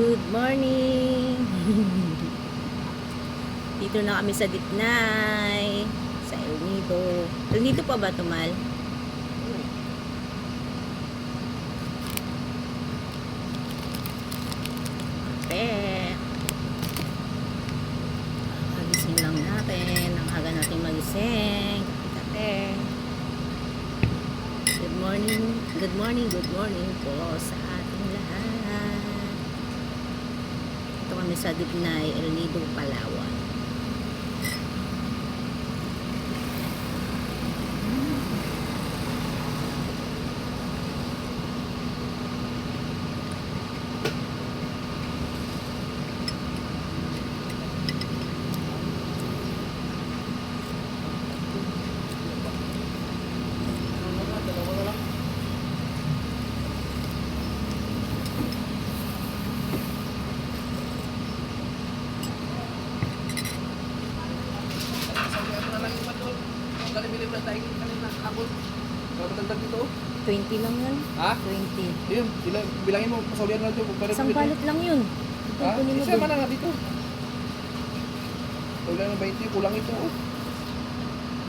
Good morning! Dito na kami sa Ditnay, sa El Nido. El Nido pa ba, Tumal? Kape. Magising lang natin. Ang aga natin magising. Kape. Good morning po sa ating lahat. Ito kami sa Ditnay, El Nido, Palawan. Ako, matagdag dito. 20 lang yun. Ha? 20. Yun, bilangin mo, pasaulian na ito. Isang balot lang yun. Ha? Kunin mo Isa doon. man na nga dito. Pasaulian ng 20, kulang ito. Oh.